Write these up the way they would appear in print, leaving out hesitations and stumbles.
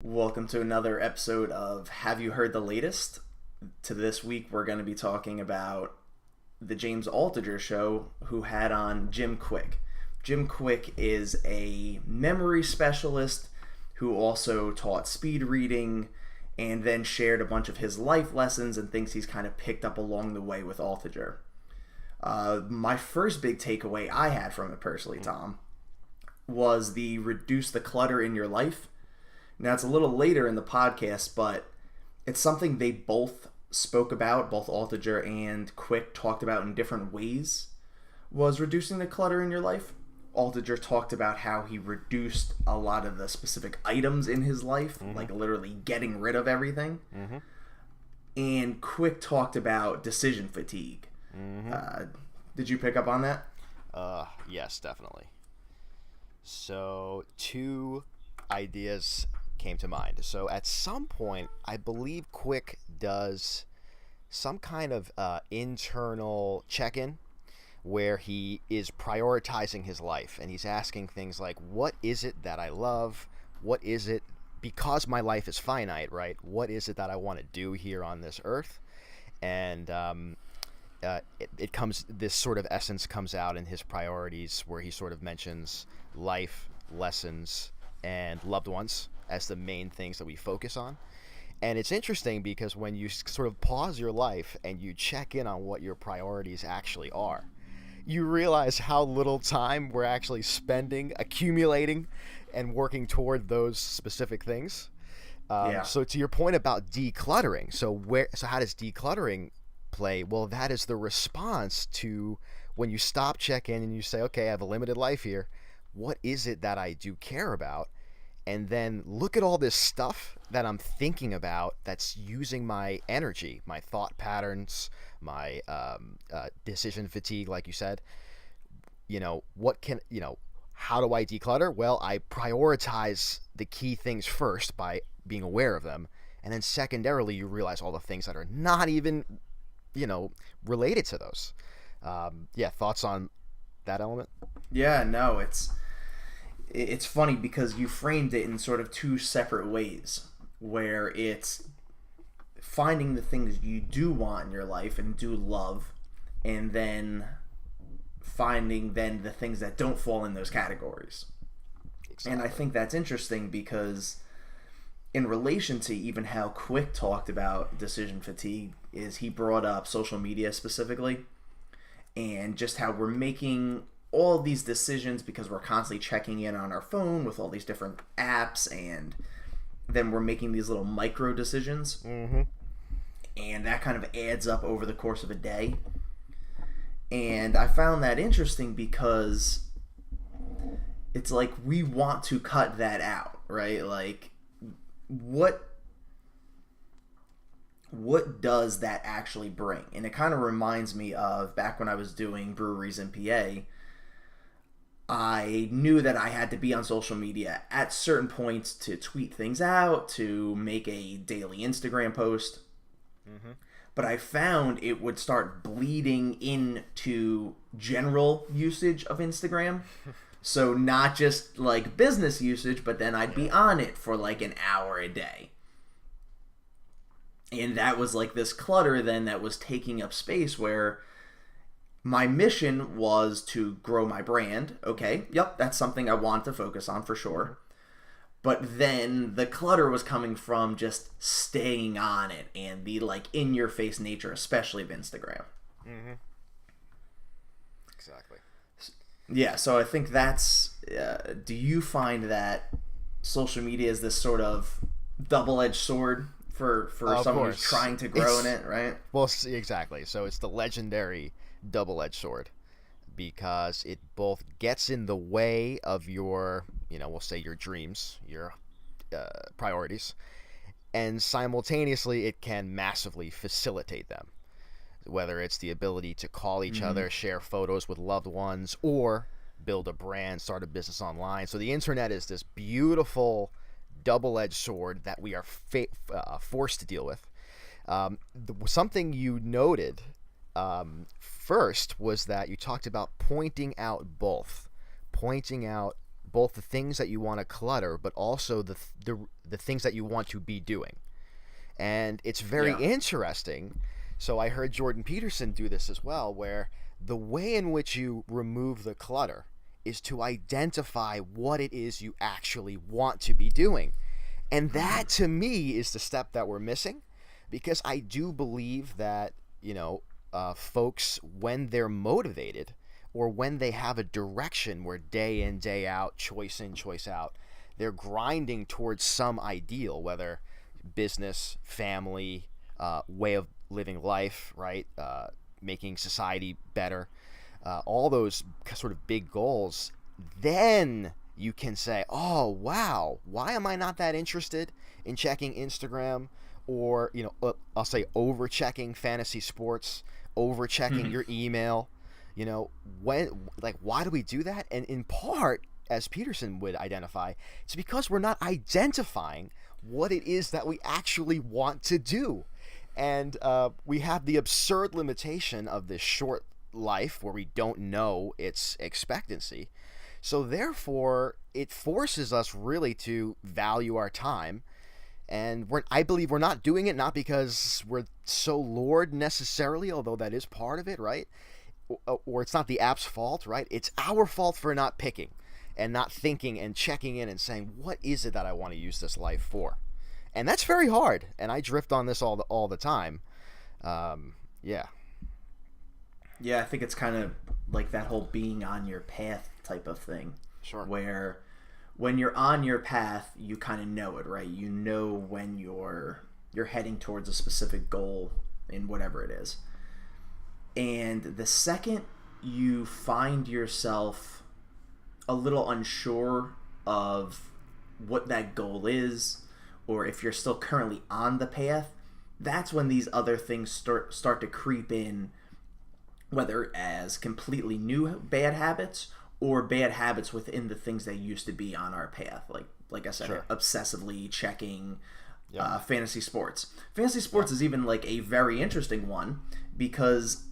Welcome to another episode of Have You Heard the Latest? To this week, we're going to be talking about the James Altucher show, who had on Jim Kwik. Jim Kwik is a memory specialist who also taught speed reading and then shared a bunch of his life lessons and things he's kind of picked up along the way with Altucher. My first big takeaway I had from it personally, Tom, was the reduce the clutter in your life. Now, it's a little later in the podcast, but it's something they both spoke about, both Altucher and Kwik talked about in different ways, was reducing the clutter in your life. Altucher talked about how he reduced a lot of the specific items in his life, like literally getting rid of everything. And Kwik talked about decision fatigue. Did you pick up on that? Yes, definitely. So, two ideas came to mind. So at some point, I believe Kwik does some kind of internal check-in where he is prioritizing his life, and he's asking things like, what is it that I love? What is it, because my life is finite, right? What is it that I want to do here on this earth? And it comes, this sort of essence comes out in his priorities, where he sort of mentions life, lessons, and loved ones as the main things that we focus on. And it's interesting because when you sort of pause your life and you check in on what your priorities actually are, you realize how little time we're actually spending accumulating and working toward those specific things. So to your point about decluttering, so how does decluttering play? Well, that is the response to when you stop, check in, and you say, okay, I have a limited life here. What is it that I do care about? And then look at all this stuff that I'm thinking about that's using my energy, my thought patterns, my decision fatigue, like you said. How do I declutter? Well, I prioritize the key things first by being aware of them. And then secondarily, you realize all the things that are not even, related to those. Thoughts on that element? Yeah, no, it's funny because you framed it in sort of two separate ways, where it's finding the things you do want in your life and do love, and then finding then the things that don't fall in those categories. Exactly. And I think that's interesting because in relation to even how Kwik talked about decision fatigue, is he brought up social media specifically, and just how we're making all these decisions because we're constantly checking in on our phone with all these different apps, and then we're making these little micro decisions, and that kind of adds up over the course of a day. And I found that interesting because it's like we want to cut that out, right? Like, what does that actually bring? And it kind of reminds me of back when I was doing breweries in PA. I knew that I had to be on social media at certain points to tweet things out, to make a daily Instagram post. But I found it would start bleeding into general usage of Instagram. So not just like business usage, but then I'd be on it for like an hour a day. And that was like this clutter then that was taking up space, where my mission was to grow my brand. Okay, yep, that's something I want to focus on for sure. But then the clutter was coming from just staying on it and the like in-your-face nature, especially of Instagram. Exactly. Yeah, so I think that's... do you find that social media is this sort of double-edged sword for someone who's trying to grow in it, right? Well, exactly. So it's the legendary double-edged sword, because it both gets in the way of your, we'll say your dreams, your priorities, and simultaneously it can massively facilitate them, whether it's the ability to call each other, share photos with loved ones, or build a brand, start a business online. So the internet is this beautiful double-edged sword that we are forced to deal with. Something you noted first was that you talked about pointing out both the things that you want to clutter, but also the things that you want to be doing. And it's very interesting. So I heard Jordan Peterson do this as well, where the way in which you remove the clutter is to identify what it is you actually want to be doing. And that, to me, is the step that we're missing, because I do believe that, folks, when they're motivated or when they have a direction where day in, day out, choice in, choice out, they're grinding towards some ideal, whether business, family, way of living life, right? Making society better, all those sort of big goals, then you can say, oh, wow, why am I not that interested in checking Instagram or, I'll say over-checking fantasy sports, over-checking your email, why do we do that? And in part, as Peterson would identify, it's because we're not identifying what it is that we actually want to do. And we have the absurd limitation of this short life where we don't know its expectancy. So therefore, it forces us really to value our time. And I believe we're not doing it not because we're so lured necessarily, although that is part of it, right? Or it's not the app's fault, right? It's our fault for not picking and not thinking and checking in and saying, what is it that I want to use this life for? And that's very hard. And I drift on this all the time. Yeah. Yeah, I think it's kind of like that whole being on your path type of thing. Sure. Where when you're on your path, you kind of know it, right? You know when you're heading towards a specific goal in whatever it is. And the second you find yourself a little unsure of what that goal is, or if you're still currently on the path, that's when these other things start to creep in, whether as completely new bad habits or bad habits within the things that used to be on our path. Like I said, obsessively checking fantasy sports. Fantasy sports is even like a very interesting one, because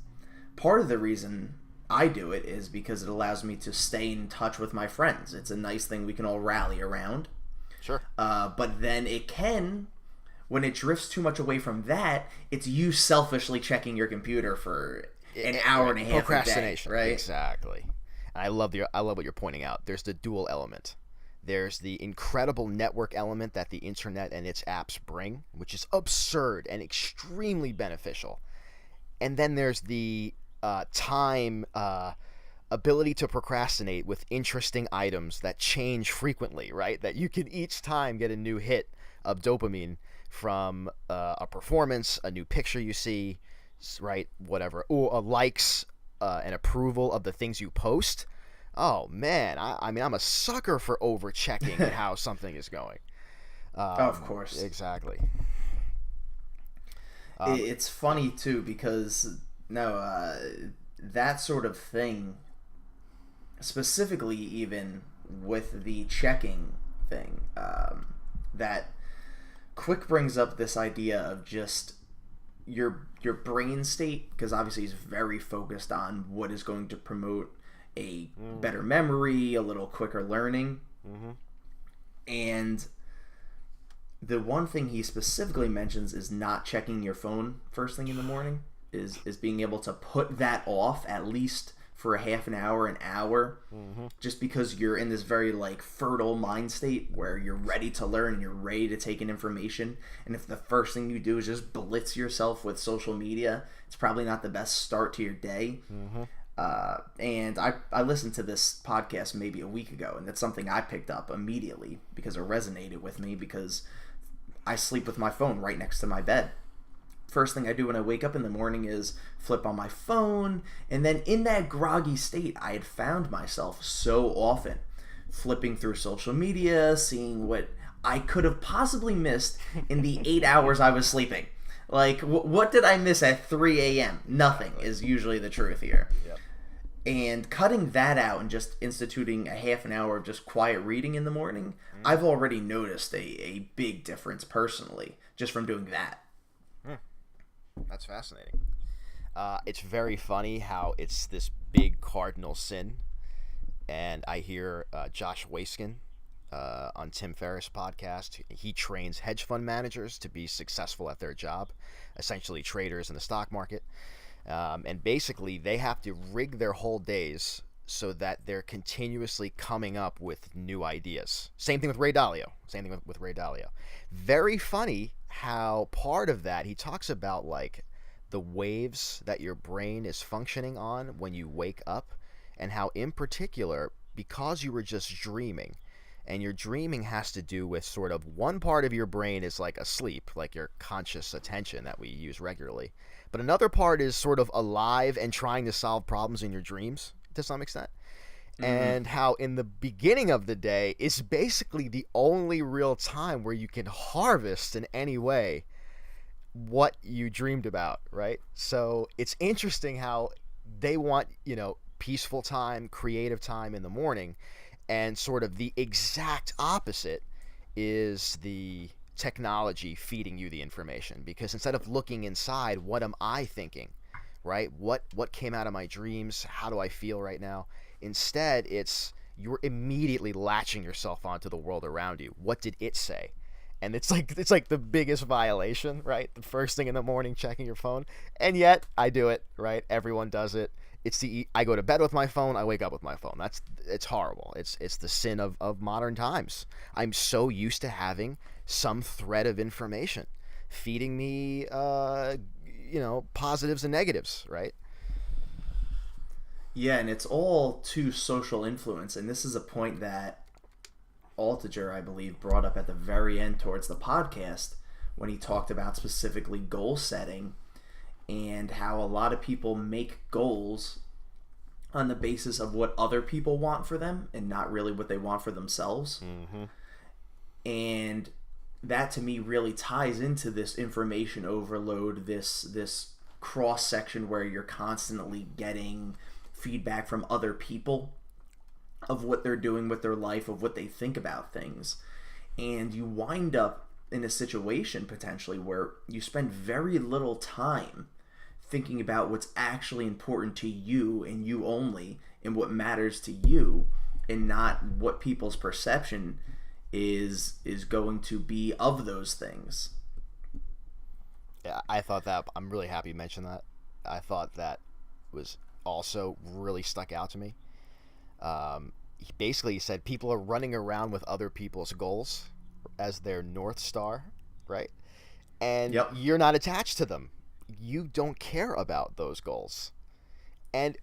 part of the reason I do it is because it allows me to stay in touch with my friends. It's a nice thing we can all rally around. Sure. But then it can, when it drifts too much away from that, it's you selfishly checking your computer for an hour and a half procrastination, a day, right? Exactly. I love what you're pointing out. There's the dual element. There's the incredible network element that the internet and its apps bring, which is absurd and extremely beneficial. And then there's the time ability to procrastinate with interesting items that change frequently, right? That you can each time get a new hit of dopamine from a performance, a new picture you see, right? Whatever, or likes and approval of the things you post. Oh man, I mean, I'm a sucker for over checking how something is going. Of course, exactly. It's funny too, because that sort of thing, specifically even with the checking thing, that Kwik brings up this idea of just your brain state, because obviously he's very focused on what is going to promote a better memory, a little quicker learning. And the one thing he specifically mentions is not checking your phone first thing in the morning, is being able to put that off at least for a half an hour, just because you're in this very fertile mind state where you're ready to learn and you're ready to take in information. And if the first thing you do is just blitz yourself with social media, it's probably not the best start to your day. And I listened to this podcast maybe a week ago, and that's something I picked up immediately because it resonated with me, because I sleep with my phone right next to my bed. First thing I do when I wake up in the morning is flip on my phone, and then in that groggy state, I had found myself so often flipping through social media, seeing what I could have possibly missed in the 8 hours I was sleeping. What did I miss at 3 a.m.? Nothing is usually the truth here. Yep. And cutting that out and just instituting a half an hour of just quiet reading in the morning, I've already noticed a big difference personally just from doing that. That's fascinating. It's very funny how it's this big cardinal sin, and I hear Josh Waiskin on Tim Ferriss' podcast. He trains hedge fund managers to be successful at their job, essentially traders in the stock market. And basically, they have to rig their whole days so that they're continuously coming up with new ideas. Same thing with Ray Dalio. Very funny how part of that, he talks about like the waves that your brain is functioning on when you wake up, and how in particular, because you were just dreaming, and your dreaming has to do with sort of one part of your brain is like asleep, like your conscious attention that we use regularly, but another part is sort of alive and trying to solve problems in your dreams to some extent. And how in the beginning of the day is basically the only real time where you can harvest in any way what you dreamed about, right? So it's interesting how they want, peaceful time, creative time in the morning, and sort of the exact opposite is the technology feeding you the information. Because instead of looking inside, what am I thinking, right? What came out of my dreams? How do I feel right now? Instead, it's you're immediately latching yourself onto the world around you. What did it say? And it's like the biggest violation, right? The first thing in the morning, checking your phone. And yet I do it, right? Everyone does it. I go to bed with my phone, I wake up with my phone. It's horrible. It's the sin of modern times. I'm so used to having some thread of information feeding me positives and negatives, right? Yeah, and it's all to social influence, and this is a point that Altucher, I believe, brought up at the very end towards the podcast when he talked about specifically goal setting and how a lot of people make goals on the basis of what other people want for them and not really what they want for themselves. Mm-hmm. And that to me really ties into this information overload, this cross section where you're constantly getting feedback from other people of what they're doing with their life, of what they think about things. And you wind up in a situation potentially where you spend very little time thinking about what's actually important to you and you only, and what matters to you, and not what people's perception is going to be of those things. Yeah, I thought that, I'm really happy you mentioned that. I thought that was also really stuck out to me. He basically said people are running around with other people's goals as their North Star, right? And You're not attached to them. You don't care about those goals. And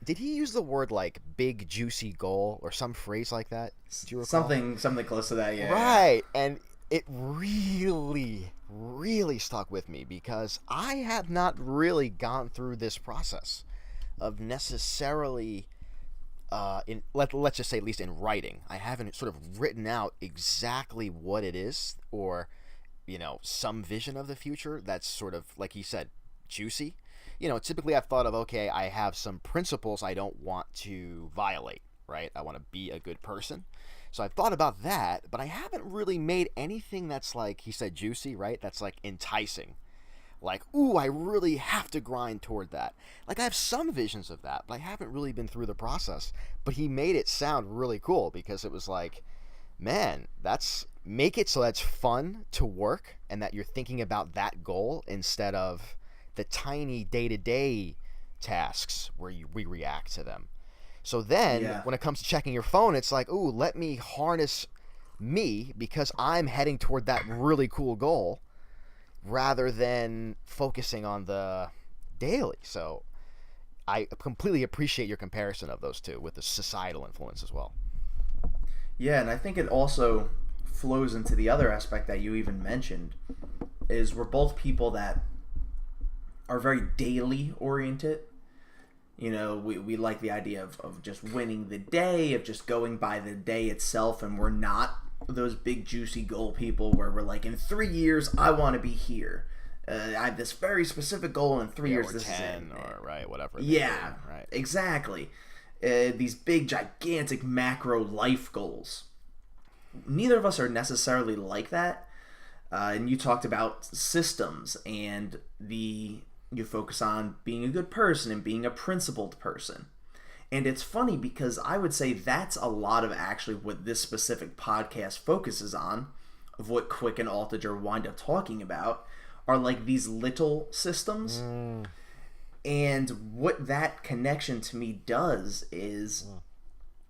did he use the word like big juicy goal or some phrase like that? Do you recall? Something close to that, yeah. Right. And it really, really stuck with me because I have not really gone through this process of necessarily let's just say at least in writing. I haven't sort of written out exactly what it is, or some vision of the future that's sort of, like he said, juicy. Typically I've thought of, okay, I have some principles I don't want to violate, right? I want to be a good person. So I've thought about that, but I haven't really made anything that's, like he said, juicy, right? That's like enticing. Like, ooh, I really have to grind toward that. Like, I have some visions of that, but I haven't really been through the process. But he made it sound really cool because it was like, man, make it so that's fun to work and that you're thinking about that goal instead of the tiny day-to-day tasks where we react to them. So then when it comes to checking your phone, it's like, ooh, let me harness me because I'm heading toward that really cool goal rather than focusing on the daily. So I completely appreciate your comparison of those two with the societal influence as well. Yeah, and I think it also flows into the other aspect that you even mentioned, is we're both people that are very daily oriented. We like the idea of just winning the day, of just going by the day itself, and we're not those big juicy goal people where we're like, in 3 years I want to be here. I have this very specific goal in 3 years. Or this 10, or right, whatever. Yeah, right. Exactly. These big, gigantic macro life goals. Neither of us are necessarily like that. And you talked about systems and you focus on being a good person and being a principled person. And it's funny because I would say that's a lot of actually what this specific podcast focuses on, of what Kwik and Altucher wind up talking about, are like these little systems. And what that connection to me does is,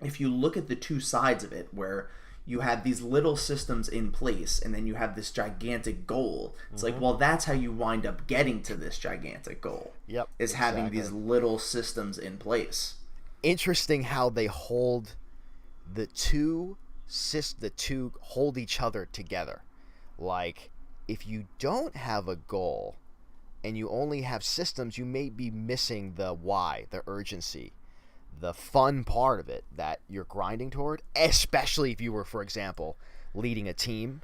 if you look at the two sides of it, where you have these little systems in place and then you have this gigantic goal, it's like, well, that's how you wind up getting to this gigantic goal. Yep. Is having these little systems in place. Interesting how they hold the two hold each other together. Like, if you don't have a goal and you only have systems, you may be missing the why, the urgency, the fun part of it that you're grinding toward, especially if you were, for example, leading a team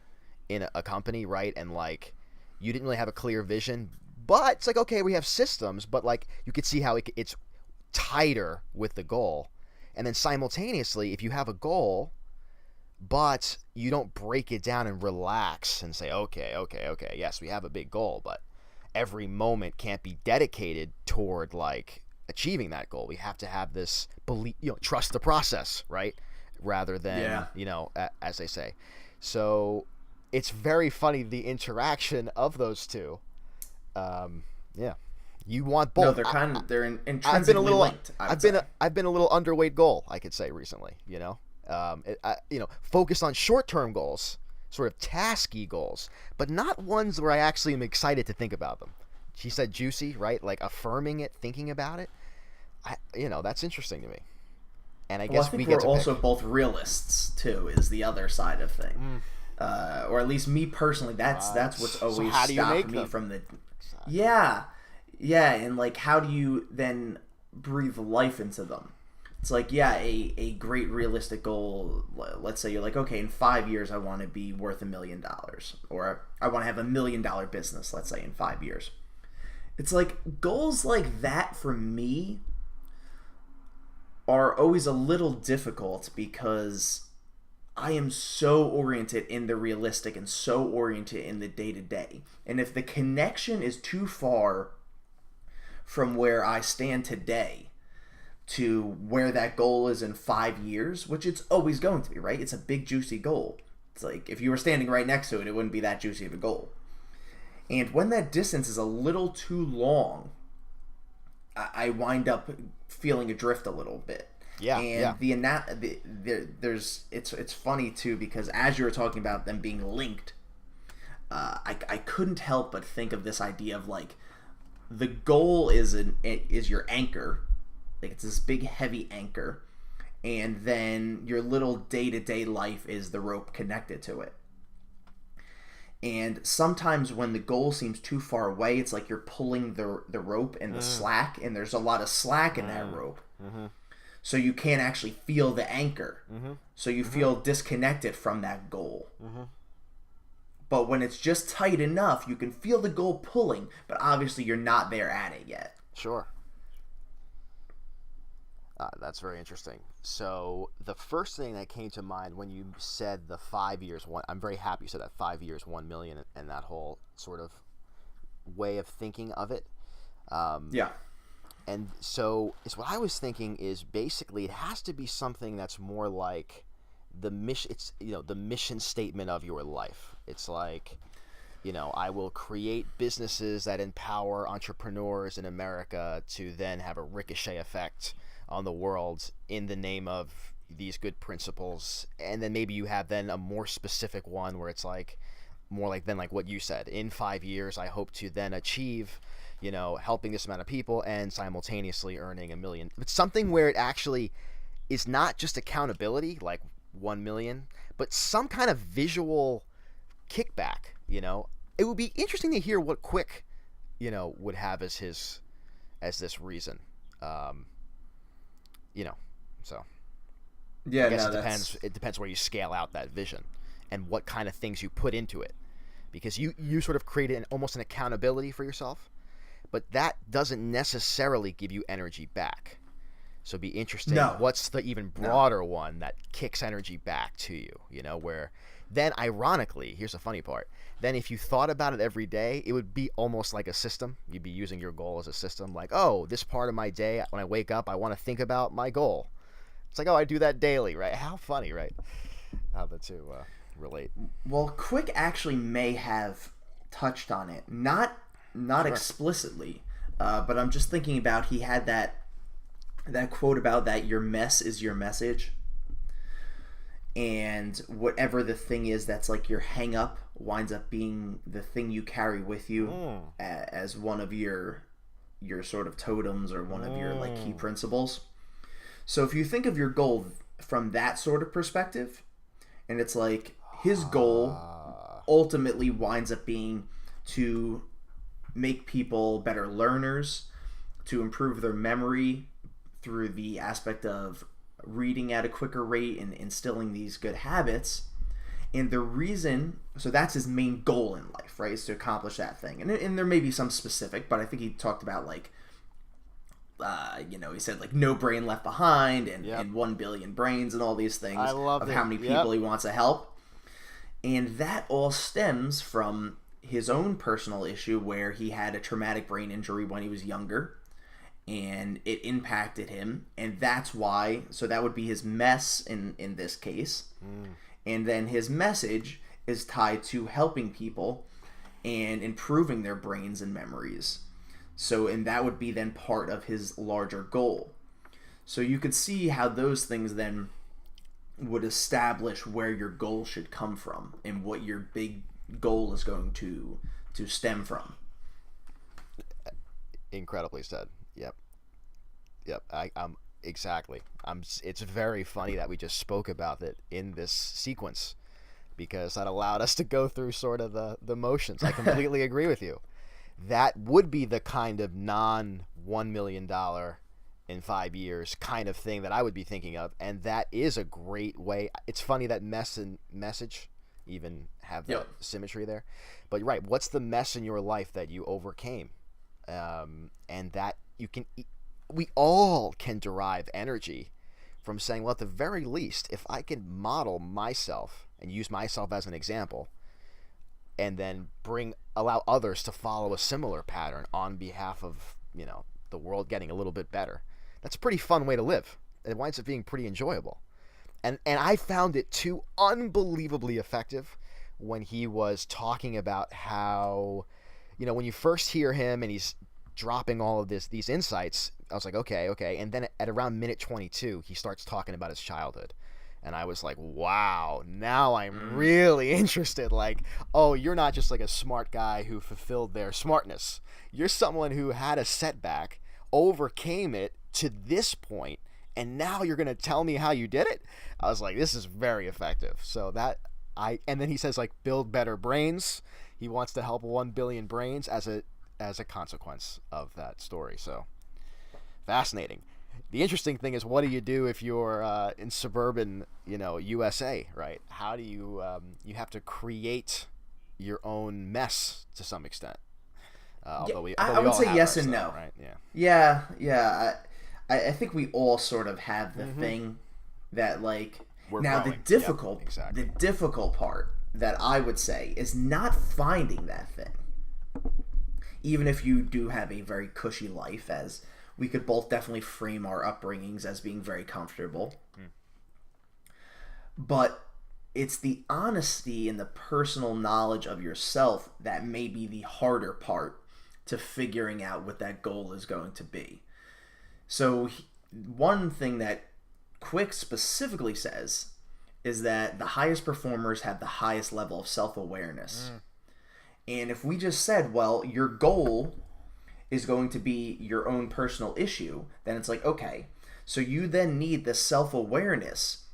in a company, right? And like, you didn't really have a clear vision, but it's like, okay, we have systems, but like, you could see how it's tighter with the goal. And then simultaneously, if you have a goal, but you don't break it down and relax and say, okay, yes, we have a big goal, but every moment can't be dedicated toward like achieving that goal. We have to have this belief, trust the process, right? Rather than, as they say. So it's very funny, the interaction of those two. You want both. No, they're intrinsically linked. I've been a little underweight goal, I could say, recently. Focused on short-term goals, sort of tasky goals, but not ones where I actually am excited to think about them. She said juicy, right? Like affirming it, thinking about it. That's interesting to me. And I guess we're also both realists too. Is the other side of thing, or at least me personally. That's what's always stopped me from the. Yeah, and like, how do you then breathe life into them? It's like, a great realistic goal. Let's say you're like, okay, in 5 years I want to be worth $1 million, or I want to have $1 million business. Let's say in 5 years. It's like, goals like that for me are always a little difficult because I am so oriented in the realistic and so oriented in the day-to-day. And if the connection is too far from where I stand today to where that goal is in 5 years, which it's always going to be, right? It's a big, juicy goal. It's like, if you were standing right next to it, it wouldn't be that juicy of a goal. And when that distance is a little too long, I wind up feeling adrift a little bit. It's funny too, because as you were talking about them being linked, I couldn't help but think of this idea of like, the goal is your anchor, like it's this big heavy anchor, and then your little day-to-day life is the rope connected to it. And sometimes when the goal seems too far away, it's like you're pulling the rope and the slack, and there's a lot of slack in that rope. So you can't actually feel the anchor. So you feel disconnected from that goal. But when it's just tight enough, you can feel the goal pulling, but obviously you're not there at it yet. Sure. That's very interesting. So the first thing that came to mind when you said the 5 years, I'm very happy you said that 5 years, 1 million, and that whole sort of way of thinking of it. And so it's what I was thinking is basically it has to be something that's more like the mission. It's the mission statement of your life. It's like, I will create businesses that empower entrepreneurs in America to then have a ricochet effect on the world in the name of these good principles. And then maybe you have then a more specific one where it's like more like then like what you said, in 5 years I hope to then achieve helping this amount of people and simultaneously earning $1 million. It's something where it actually is not just accountability like 1 million, but some kind of visual kickback. It would be interesting to hear what Kwik would have as this reason. So I guess it depends where you scale out that vision and what kind of things you put into it, because you sort of create almost an accountability for yourself, but that doesn't necessarily give you energy back. So be interesting. What's the even broader one that kicks energy back to you, where then ironically, here's the funny part, then if you thought about it every day, it would be almost like a system. You'd be using your goal as a system, like, oh, this part of my day, when I wake up, I want to think about my goal. It's like, oh, I do that daily, right? How funny, right? How the two relate. Well, Kwik actually may have touched on it, not Sure. explicitly, but I'm just thinking about, he had that quote about that your mess is your message, and whatever the thing is that's like your hang up winds up being the thing you carry with you as one of your sort of totems, or one of your like key principles. So if you think of your goal from that sort of perspective, and it's like his goal ultimately winds up being to make people better learners, to improve their memory through the aspect of reading at a quicker rate and instilling these good habits. And the reason, so that's his main goal in life, right, is to accomplish that thing. And there may be some specific, but I think he talked about like, he said like no brain left behind, and 1 billion brains, and all these things of how many people he wants to help. And that all stems from his own personal issue, where he had a traumatic brain injury when he was younger, and it impacted him, and that's why. So that would be his mess in this case. And then his message is tied to helping people and improving their brains and memories. So, and that would be then part of his larger goal. So you could see how those things then would establish where your goal should come from and what your big goal is going to stem from. Incredibly said. Yep. I'm exactly. It's very funny that we just spoke about it in this sequence, because that allowed us to go through sort of the motions. I completely agree with you. That would be the kind of non-$1 million in 5 years kind of thing that I would be thinking of, and that is a great way. It's funny that mess and message even have that symmetry there. But you're right. What's the mess in your life that you overcame? And that you can, we all can derive energy from saying, well, at the very least, if I can model myself and use myself as an example, and then allow others to follow a similar pattern on behalf of, the world getting a little bit better. That's a pretty fun way to live. It winds up being pretty enjoyable. And I found it too unbelievably effective when he was talking about how, when you first hear him and he's dropping all of these insights, I was like, okay. And then at around minute 22, he starts talking about his childhood. And I was like, wow, now I'm really interested. Like, oh, you're not just like a smart guy who fulfilled their smartness. You're someone who had a setback, overcame it to this point, and now you're going to tell me how you did it? I was like, this is very effective. So and then he says, like, build better brains. He wants to help 1 billion brains as a consequence of that story. So fascinating. The interesting thing is, what do you do if you're in suburban, USA, right? How do you you have to create your own mess to some extent? I would say yes and no. Right? Yeah. I think we all sort of have the thing that, like, we're now growing. the difficult part that I would say is not finding that thing. Even if you do have a very cushy life, as we could both definitely frame our upbringings as being very comfortable. But it's the honesty and the personal knowledge of yourself that may be the harder part to figuring out what that goal is going to be. So one thing that Kwik specifically says is that the highest performers have the highest level of self-awareness. And if we just said, well, your goal is going to be your own personal issue, then it's like, okay, so you then need the self-awareness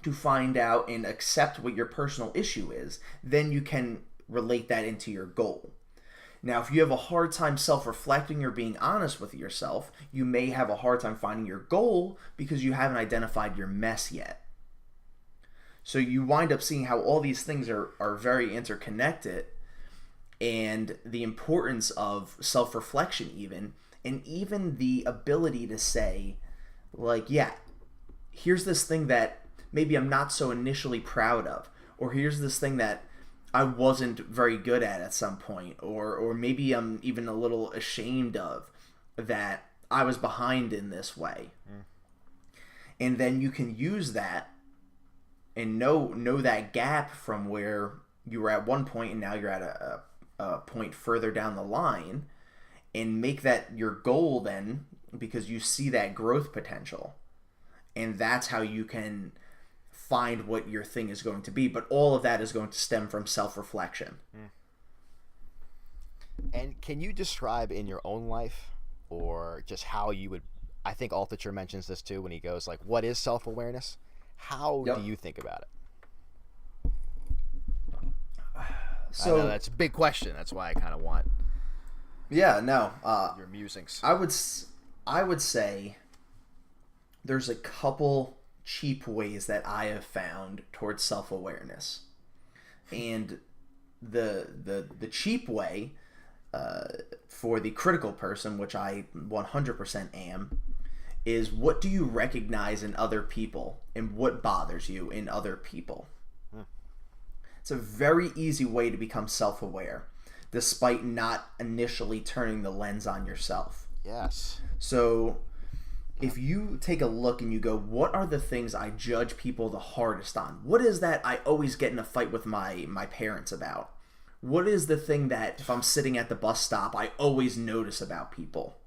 to find out and accept what your personal issue is. Then you can relate that into your goal. Now, if you have a hard time self-reflecting or being honest with yourself, you may have a hard time finding your goal because you haven't identified your mess yet. So you wind up seeing how all these things are very interconnected, and the importance of self-reflection and even the ability to say, like, yeah, here's this thing that maybe I'm not so initially proud of, or here's this thing that I wasn't very good at some point, or maybe I'm even a little ashamed of that I was behind in this way. And then you can use that and know that gap from where you were at one point and now you're at a point further down the line, and make that your goal then, because you see that growth potential. And that's how you can find what your thing is going to be. But all of that is going to stem from self-reflection. And can you describe in your own life, or just how you would, I think Altucher mentions this too when he goes like, what is self-awareness? How do you think about it? So, I know that's a big question. That's why I kind of want your musings. I would say there's a couple cheap ways that I have found towards self-awareness. And the cheap way for the critical person, which I 100% am, is what do you recognize in other people and what bothers you in other people. It's a very easy way to become self-aware, despite not initially turning the lens on yourself. Yes. So if you take a look and you go, what are the things I judge people the hardest on? What is that I always get in a fight with my parents about? What is the thing that if I'm sitting at the bus stop, I always notice about people?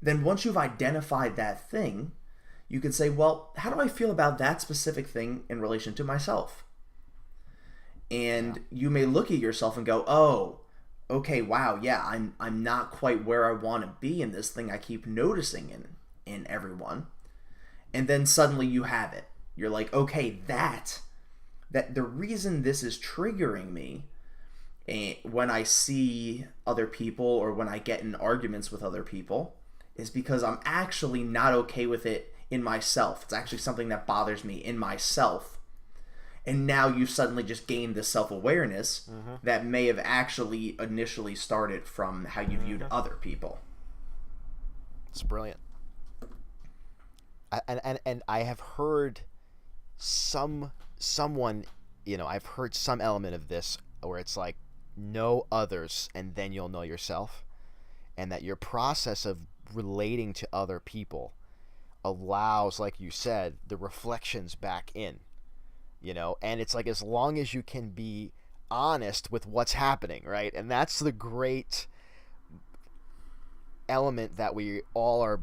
Then once you've identified that thing, you can say, well, how do I feel about that specific thing in relation to myself? And you may look at yourself and go, oh, okay, wow, yeah, I'm not quite where I want to be in this thing I keep noticing in everyone. And then suddenly you have it. You're like, okay, that the reason this is triggering me when I see other people or when I get in arguments with other people is because I'm actually not okay with it in myself. It's actually something that bothers me in myself. And now you suddenly just gained this self-awareness that may have actually initially started from how you viewed other people. It's brilliant. And I have heard someone, I've heard some element of this where it's like, know others and then you'll know yourself. And that your process of relating to other people allows, like you said, the reflections back in. And it's like, as long as you can be honest with what's happening, right? And that's the great element that we all are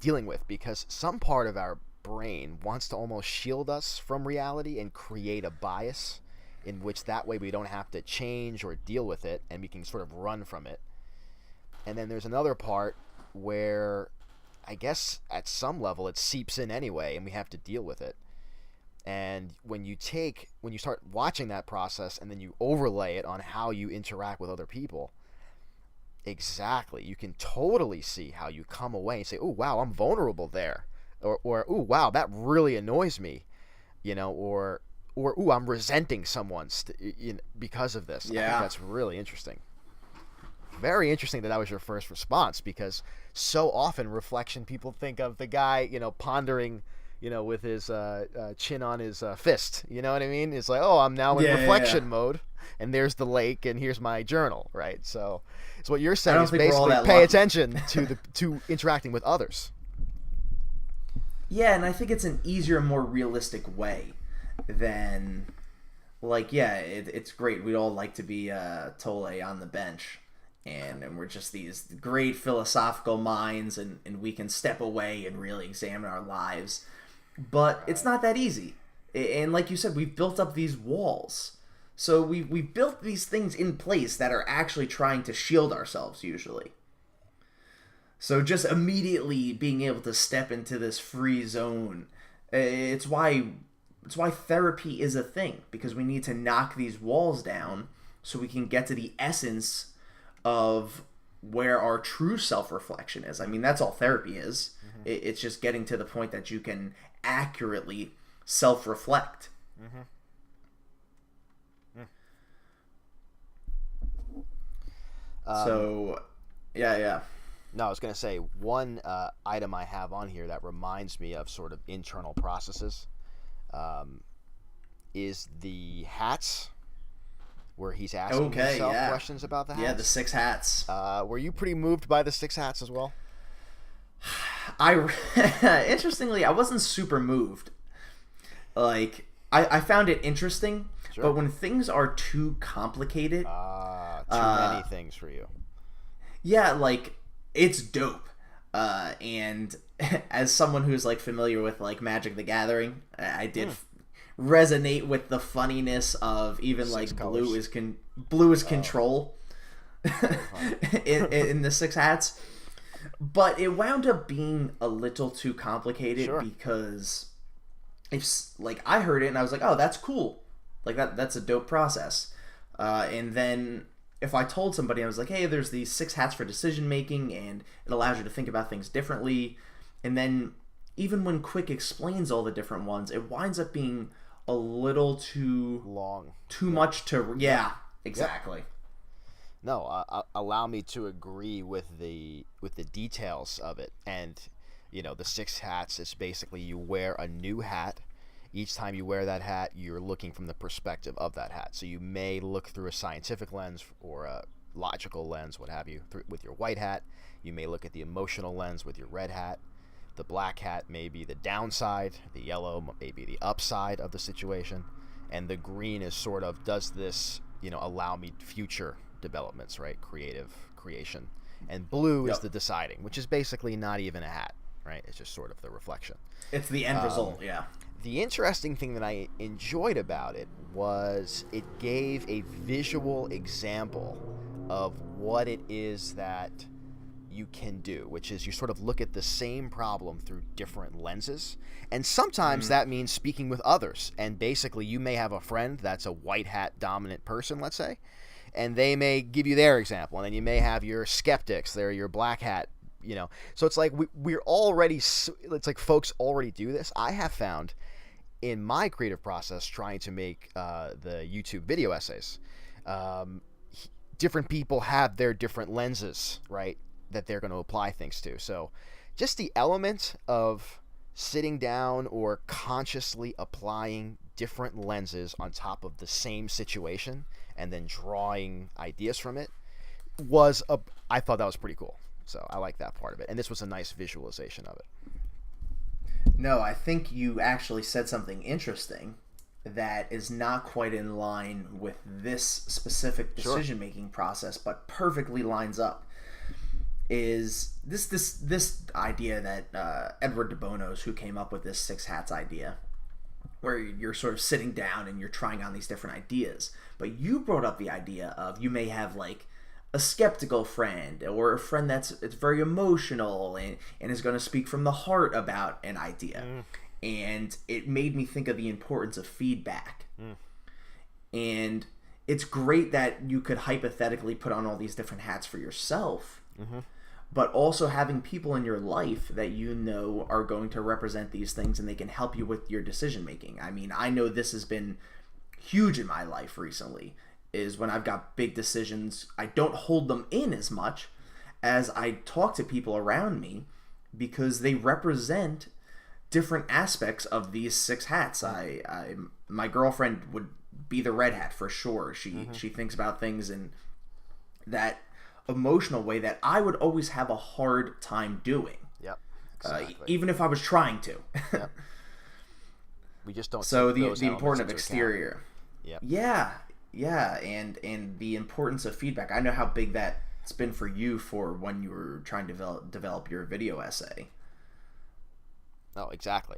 dealing with, because some part of our brain wants to almost shield us from reality and create a bias in which that way we don't have to change or deal with it and we can sort of run from it. And then there's another part where I guess at some level it seeps in anyway and we have to deal with it. And when you start watching that process and then you overlay it on how you interact with other people, exactly, you can totally see how you come away and say, oh, wow, I'm vulnerable there. Or oh, wow, that really annoys me. Or oh, I'm resenting someone because of this. Yeah. I think that's really interesting. Very interesting that was your first response, because so often reflection, people think of the guy, pondering, with his chin on his fist. You know what I mean? It's like, oh, I'm now in reflection mode, and there's the lake, and here's my journal, right? So what you're saying is basically pay attention to interacting with others. Yeah, and I think it's an easier, more realistic way than, it's great. We'd all like to be Tolle on the bench, and we're just these great philosophical minds, and we can step away and really examine our lives. But it's not that easy. And like you said, we've built up these walls. So we've built these things in place that are actually trying to shield ourselves, usually. So just immediately being able to step into this free zone, it's why therapy is a thing, because we need to knock these walls down so we can get to the essence of where our true self-reflection is. I mean, that's all therapy is. It's just getting to the point that you can accurately self-reflect. Yeah. No, I was going to say, one item I have on here that reminds me of sort of internal processes is the hats, where he's asking himself questions about the hats. Yeah, the 6 hats. Were you pretty moved by the 6 hats as well? Interestingly, I wasn't super moved. Like, I found it interesting, Sure. but when things are too complicated, too many things for you. Yeah, like, it's dope. And as someone who's like familiar with like Magic the Gathering, I did resonate with the funniness of even 6 like colors. blue is control in the 6 hats. But it wound up being a little too complicated because if like I heard it and I was like, oh, that's cool, like that's a dope process. And then if I told somebody, I was like, hey, there's these 6 hats for decision making, and it allows you to think about things differently. And then even when Kwik explains all the different ones, it winds up being a little too long, too much to exactly. Yep. No, allow me to agree with the details of it. And the 6 hats is basically you wear a new hat. Each time you wear that hat, you're looking from the perspective of that hat. So you may look through a scientific lens or a logical lens, what have you, with your white hat. You may look at the emotional lens with your red hat. The black hat may be the downside. The yellow may be the upside of the situation. And the green is sort of, does this, allow me future developments, right? Creation. And blue is the deciding, which is basically not even a hat, right? It's just sort of the reflection. It's the end result, yeah. The interesting thing that I enjoyed about it was it gave a visual example of what it is that you can do, which is you sort of look at the same problem through different lenses. And sometimes that means speaking with others. And basically you may have a friend that's a white hat dominant person, let's say, and they may give you their example. And then you may have your skeptics, they're your black hat, So it's like we're already, it's like folks already do this. I have found in my creative process trying to make the YouTube video essays, different people have their different lenses, right, that they're going to apply things to. So just the element of sitting down or consciously applying different lenses on top of the same situation and then drawing ideas from it I thought that was pretty cool. So I like that part of it. And this was a nice visualization of it. No, I think you actually said something interesting that is not quite in line with this specific decision-making process, but perfectly lines up. Is this idea that Edward de Bono's, who came up with this 6 hats idea, where you're sort of sitting down and you're trying on these different ideas. But you brought up the idea of you may have like a skeptical friend or a friend it's very emotional and is going to speak from the heart about an idea. And it made me think of the importance of feedback. And it's great that you could hypothetically put on all these different hats for yourself, but also having people in your life that are going to represent these things and they can help you with your decision making. I mean, I know this has been huge in my life recently, is when I've got big decisions, I don't hold them in as much as I talk to people around me because they represent different aspects of these 6 hats. My girlfriend would be the red hat for sure. She thinks about things in that emotional way that I would always have a hard time doing. Yep. Exactly. Even if I was trying to. Yep. We just don't. So the importance of exterior. Yep. Yeah, and the importance of feedback. I know how big that's been for you for when you were trying to develop your video essay. Oh, exactly.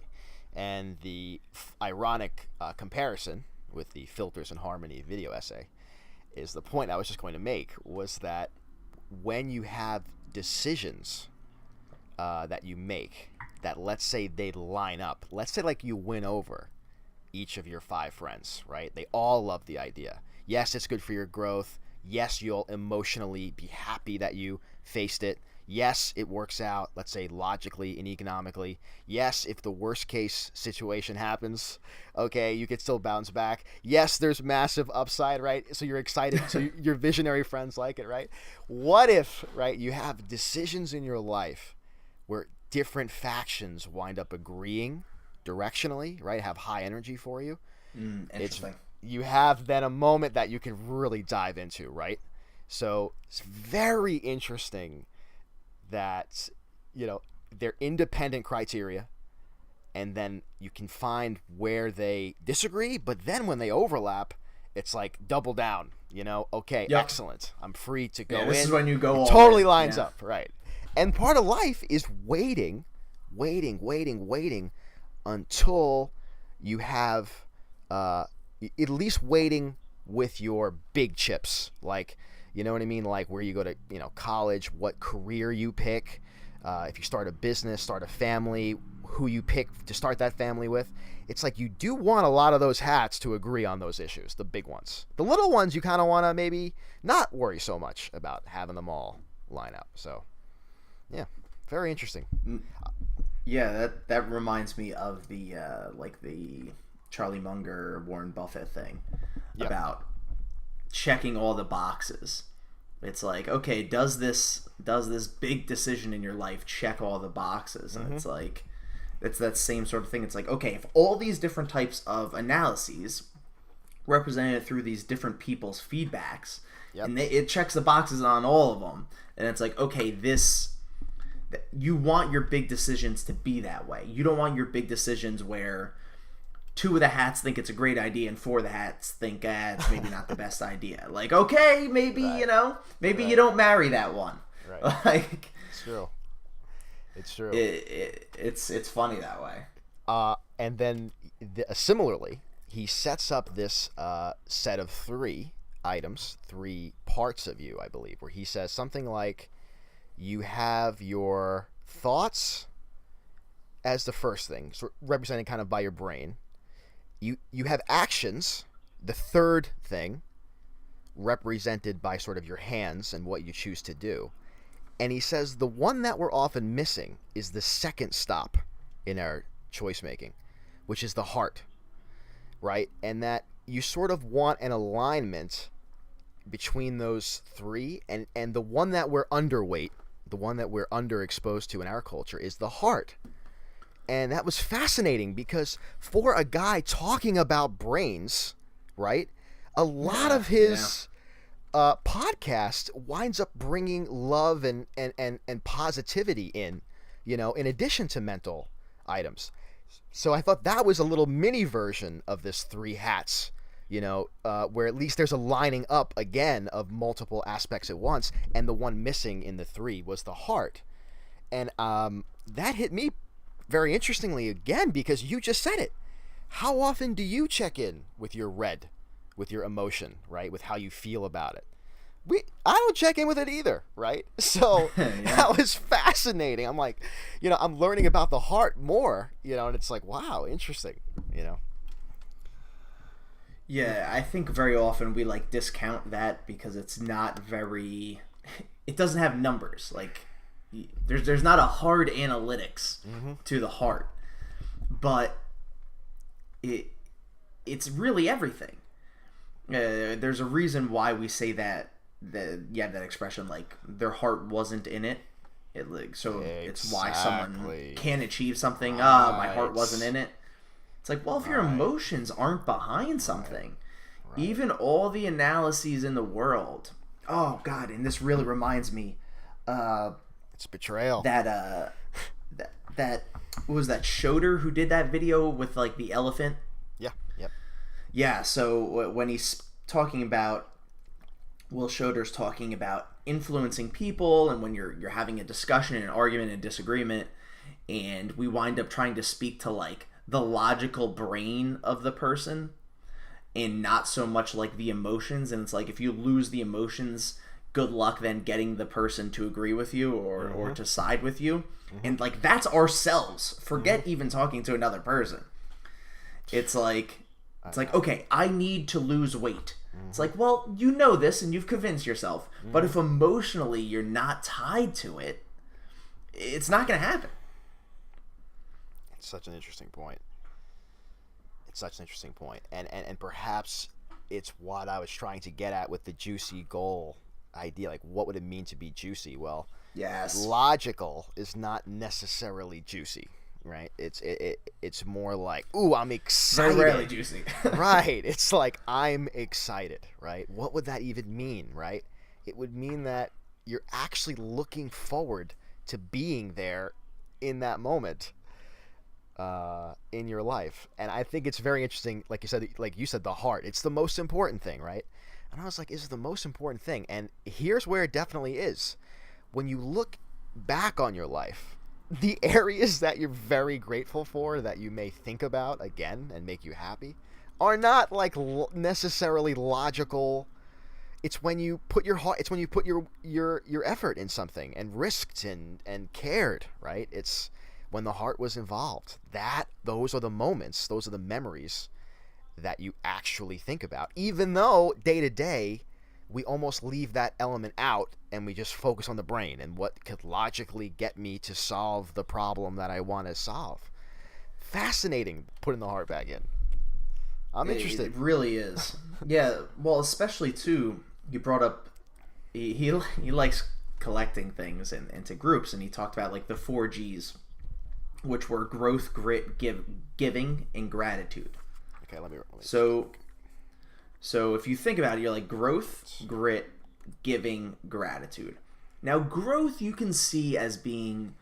And the ironic comparison with the Filters and Harmony video essay is the point I was just going to make, was that when you have decisions that you make that, let's say they line up, let's say like you win over each of your 5 friends, right? They all love the idea. Yes, it's good for your growth. Yes, you'll emotionally be happy that you faced it. Yes, it works out, let's say logically and economically. Yes, if the worst case situation happens, okay, you can still bounce back. Yes, there's massive upside, right? So you're excited, so your visionary friends like it, right? What if, right, you have decisions in your life where different factions wind up agreeing directionally, right, have high energy for you, Interesting. You have then a moment that you can really dive into, right? So it's very interesting that, they're independent criteria, and then you can find where they disagree, but then when they overlap, it's like double down, okay, Yep. Excellent. I'm free to go This in. is when you go all totally in. lines Yeah. up, right? And part of life is waiting until you have at least waiting with your big chips, like, you know what I mean, like where you go to college, what career you pick, if you start a business, start a family, who you pick to start that family with. It's like you do want a lot of those hats to agree on those issues, the big ones. The little ones you kind of want to maybe not worry so much about having them all line up. So yeah, very interesting. Yeah, that reminds me of the the Charlie Munger, Warren Buffett thing about checking all the boxes. It's like, okay, does this big decision in your life check all the boxes? And it's like, it's that same sort of thing. It's like, okay, if all these different types of analyses represented through these different people's feedbacks, and it checks the boxes on all of them, and it's like, okay, you want your big decisions to be that way. You don't want your big decisions where 2 of the hats think it's a great idea and 4 of the hats think it's maybe not the best idea. Like, okay, maybe, maybe you don't marry that one. Right. Like, it's true. It's true. It's funny that way. And then similarly, he sets up this set of 3 items, 3 parts of you, I believe, where he says something like, you have your thoughts as the first thing, so represented kind of by your brain. You have actions, the third thing, represented by sort of your hands and what you choose to do. And he says the one that we're often missing is the second stop in our choice making, which is the heart, right? And that you sort of want an alignment between those 3, and the one that we're underweight, the one that we're underexposed to in our culture, is the heart. And that was fascinating because for a guy talking about brains, right, a lot of his podcast winds up bringing love and positivity in addition to mental items. So I thought that was a little mini version of this 3 hats, where at least there's a lining up again of multiple aspects at once, and the one missing in the 3 was the heart. And that hit me very interestingly again, because you just said it. How often do you check in with your red, with your emotion, right? With how you feel about it? I don't check in with it either, right? So that was fascinating. I'm like, I'm learning about the heart more, and it's like, wow, interesting, Yeah, I think very often we discount that because it's not it doesn't have numbers. Like, there's not a hard analytics to the heart, but it's really everything. There's a reason why we say that expression, like their heart wasn't in it. It's why someone can't achieve something. My heart wasn't in it. It's like, well, if your emotions aren't behind something, even all the analyses in the world. Oh God, and this really reminds me. It's betrayal. That what was that Schroeder who did that video with the elephant? Yeah. Yep. Yeah. So when he's talking about, Will Schroeder's talking about influencing people, and when you're having a discussion, an argument, and disagreement, and we wind up trying to speak to the logical brain of the person, and not so much the emotions. And it's like, if you lose the emotions, good luck then getting the person to agree with you or to side with you. And that's ourselves. Forget even talking to another person. It's like, okay, I need to lose weight. It's like, well, you know this and you've convinced yourself, but if emotionally you're not tied to it, it's not going to happen. It's such an interesting point. And perhaps it's what I was trying to get at with the juicy goal idea. Like, what would it mean to be juicy? Well, yes, logical is not necessarily juicy, right? It's more like, ooh, I'm excited. Very rarely juicy. Right. It's like, I'm excited, right? What would that even mean, right? It would mean that you're actually looking forward to being there in that moment in your life. And I think it's very interesting, like you said, the heart. It's the most important thing, right? And I was like, is it the most important thing? And here's where it definitely is. When you look back on your life, the areas that you're very grateful for, that you may think about again and make you happy, are not like necessarily logical. It's when you put your heart, it's when you put your effort in something and risked and cared, right? It's when the heart was involved. Those are the moments, those are the memories that you actually think about. Even though day to day we almost leave that element out and we just focus on the brain and what could logically get me to solve the problem that I want to solve. Fascinating putting the heart back in. I'm interested. It really is. Yeah, well, especially too, you brought up he likes collecting things into groups, and he talked about like the 4Gs, which were growth, grit, giving, and gratitude. Okay, let me So if you think about it, you're like growth, grit, giving, gratitude. Now, growth you can see as being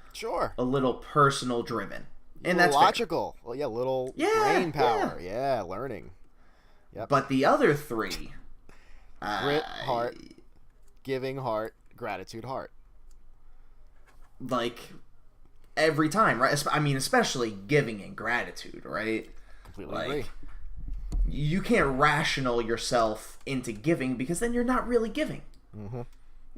a little personal driven. And that's logical. Fair. Well, brain power. Yeah, learning. Yep. But the other three, grit, heart, giving, heart, gratitude, heart. Like every time, right? I mean, especially giving and gratitude, right? Completely agree. You can't rational yourself into giving, because then you're not really giving. Mm-hmm.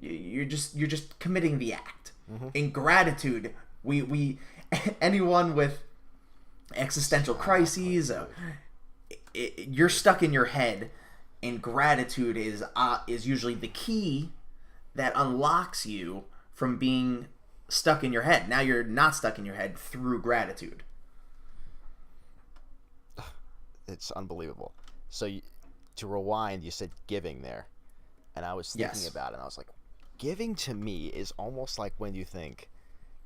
You're just committing the act. Mm-hmm. In gratitude, we anyone with existential crises, you're stuck in your head, and gratitude is usually the key that unlocks you from being stuck in your head. Now you're not stuck in your head through gratitude. It's unbelievable. So to rewind, you said giving there, and I was thinking about it, and I was like, giving to me is almost like when you think,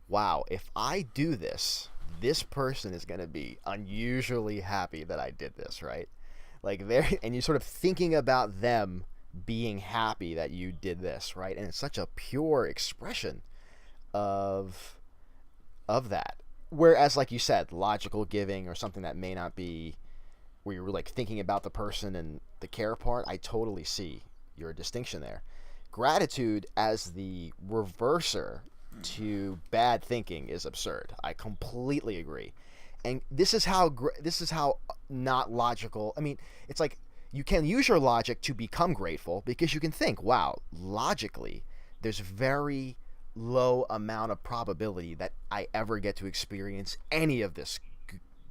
wow, if I do this, this person is going to be unusually happy that I did this, right? Like and you're sort of thinking about them being happy that you did this, right? And it's such a pure expression of that. Whereas, like you said, logical giving or something that may not be where you're like thinking about the person and the care part, I totally see your distinction there. Gratitude as the reverser to bad thinking is absurd. I completely agree. And this is how not logical. I mean, it's like you can use your logic to become grateful, because you can think, wow, logically, there's very low amount of probability that I ever get to experience any of this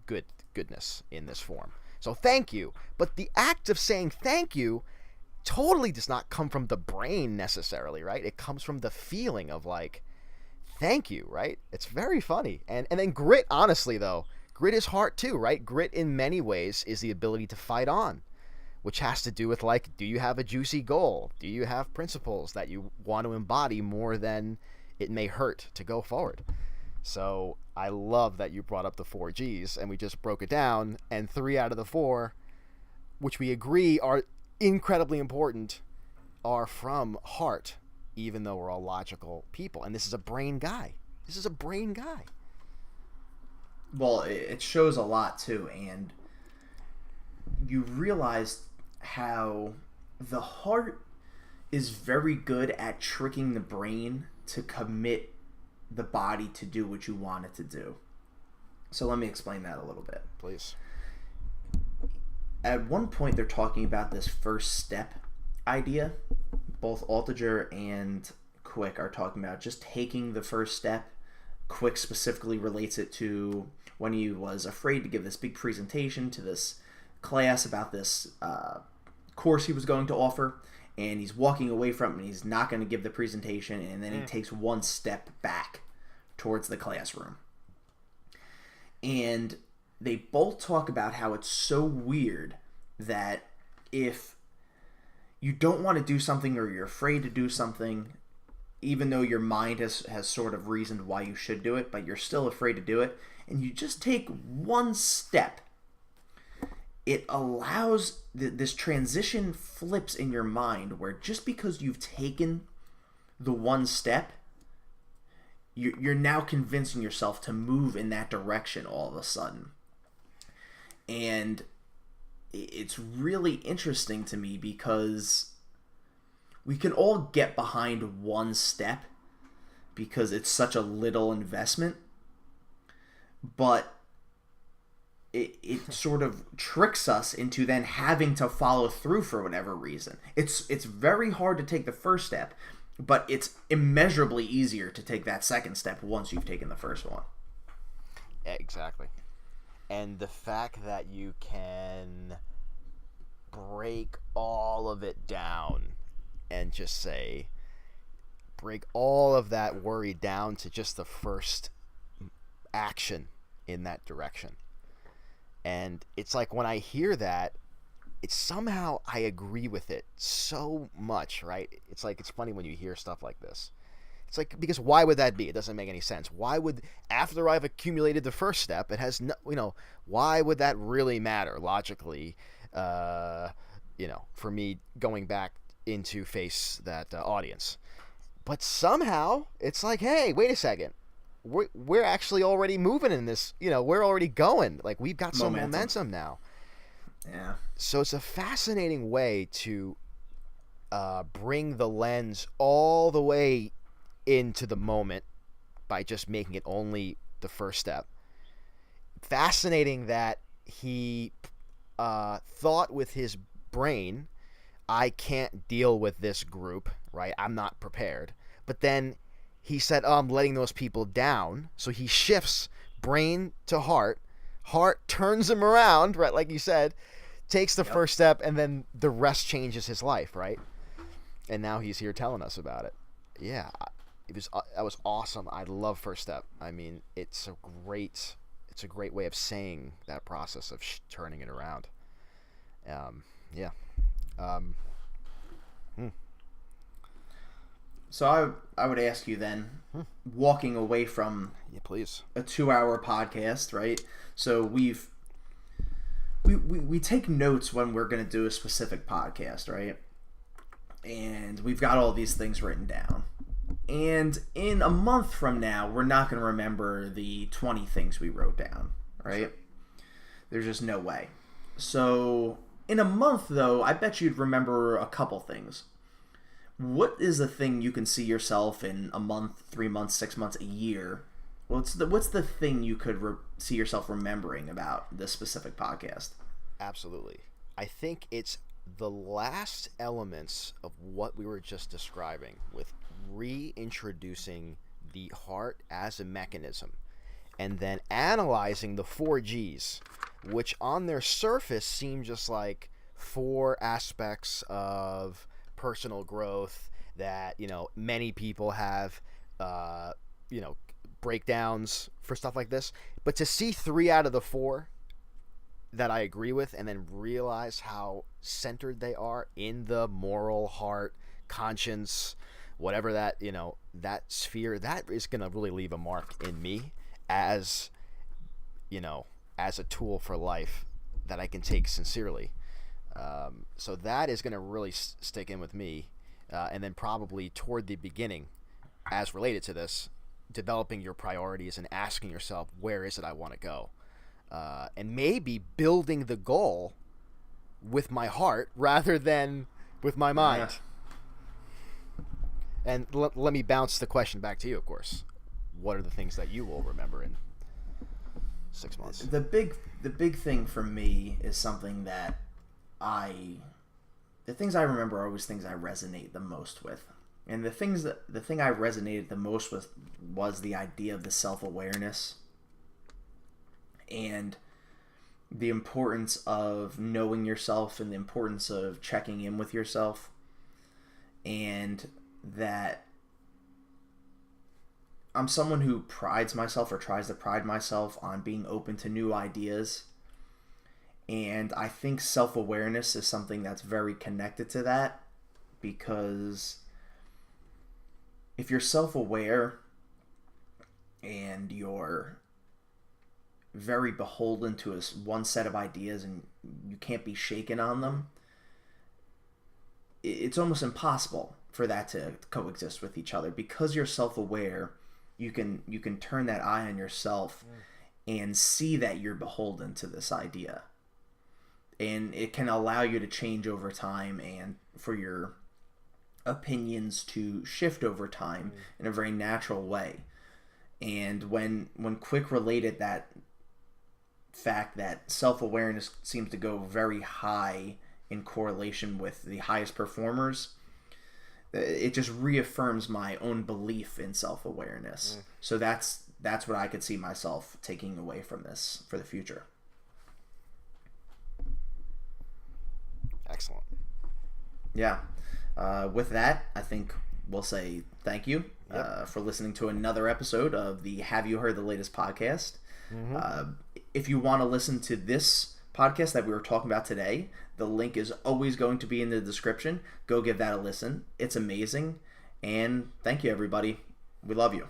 goodness in this form. So thank you. But the act of saying thank you totally does not come from the brain necessarily, right? It comes from the feeling of like, thank you, right? It's very funny. And then grit, honestly though, grit is heart too, right? Grit in many ways is the ability to fight on, which has to do with like, do you have a juicy goal? Do you have principles that you want to embody more than it may hurt to go forward? So I love that you brought up the 4Gs, and we just broke it down, and 3 out of the 4, which we agree are incredibly important, are from heart, even though we're all logical people. And this is a brain guy. Well, it shows a lot too, and you realize how the heart is very good at tricking the brain to commit the body to do what you want it to do. So let me explain that a little bit. Please. At one point, they're talking about this first step idea. Both Altucher and Kwik are talking about just taking the first step. Kwik specifically relates it to when he was afraid to give this big presentation to this class about this course he was going to offer, and he's walking away from it, and he's not going to give the presentation, and then he takes one step back towards the classroom. And they both talk about how it's so weird that if you don't want to do something or you're afraid to do something, even though your mind has sort of reasoned why you should do it, but you're still afraid to do it, and you just take one step, it allows this transition flips in your mind where just because you've taken the one step, you're now convincing yourself to move in that direction all of a sudden. And it's really interesting to me because we can all get behind one step because it's such a little investment, but it sort of tricks us into then having to follow through for whatever reason. It's very hard to take the first step, but it's immeasurably easier to take that second step once you've taken the first one. Exactly. And the fact that you can break all of it down and just say, break all of that worry down to just the first action in that direction. And it's like when I hear that, it's somehow I agree with it so much, right? It's like, it's funny when you hear stuff like this. It's like, because why would that be? It doesn't make any sense. Why would, after I've accumulated the first step, it has no, why would that really matter logically, for me going back into face that audience? But somehow it's like, hey, wait a second. We're actually already moving in this, we're already going. Like, we've got some momentum now. Yeah. So it's a fascinating way to bring the lens all the way into the moment by just making it only the first step. Fascinating that he thought with his brain, I can't deal with this group, right? I'm not prepared. But then he said, I'm letting those people down. So he shifts brain to heart. Heart turns him around, right? Like you said, takes the first step, and then the rest changes his life, right? And now he's here telling us about it. Yeah, that was awesome. I love First Step. I mean, it's a great way of saying that process of turning it around. Yeah. So I would ask you then, walking away from please, a 2-hour podcast, right? So we take notes when we're going to do a specific podcast, right? And we've got all these things written down. And in a month from now, we're not going to remember the 20 things we wrote down, right? Sure. There's just no way. So in a month, though, I bet you'd remember a couple things. What is the thing you can see yourself in a month, 3 months, 6 months, a year? What's the thing you could see yourself remembering about this specific podcast? Absolutely. I think it's the last elements of what we were just describing with reintroducing the heart as a mechanism and then analyzing the 4Gs, which on their surface seem just like 4 aspects of personal growth that, many people have, breakdowns for stuff like this. But to see 3 out of the 4 that I agree with and then realize how centered they are in the moral heart, conscience, whatever that, that sphere, that is going to really leave a mark in me as, as a tool for life that I can take sincerely. So that is going to really stick in with me. And then probably toward the beginning, as related to this, developing your priorities and asking yourself, where is it I want to go? And maybe building the goal with my heart rather than with my mind. Yeah. And let me bounce the question back to you, of course. What are the things that you will remember in 6 months? The big thing for me is something that the things I remember are always things I resonate the most with. And the thing I resonated the most with was the idea of the self-awareness and the importance of knowing yourself and the importance of checking in with yourself, and that I'm someone who prides myself or tries to pride myself on being open to new ideas. And I think self-awareness is something that's very connected to that, because if you're self-aware and you're very beholden to one set of ideas and you can't be shaken on them, it's almost impossible for that to coexist with each other. Because you're self-aware, you can turn that eye on yourself and see that you're beholden to this idea, and it can allow you to change over time and for your opinions to shift over time in a very natural way. And when Kwik related that fact that self-awareness seems to go very high in correlation with the highest performers, it just reaffirms my own belief in self-awareness. So that's what I could see myself taking away from this for the future. Excellent. Yeah. With that, I think we'll say thank you for listening to another episode of the Have You Heard the Latest podcast. If you want to listen to this podcast that we were talking about today, the link is always going to be in the description. Go give that a listen. It's amazing. And thank you, everybody. We love you.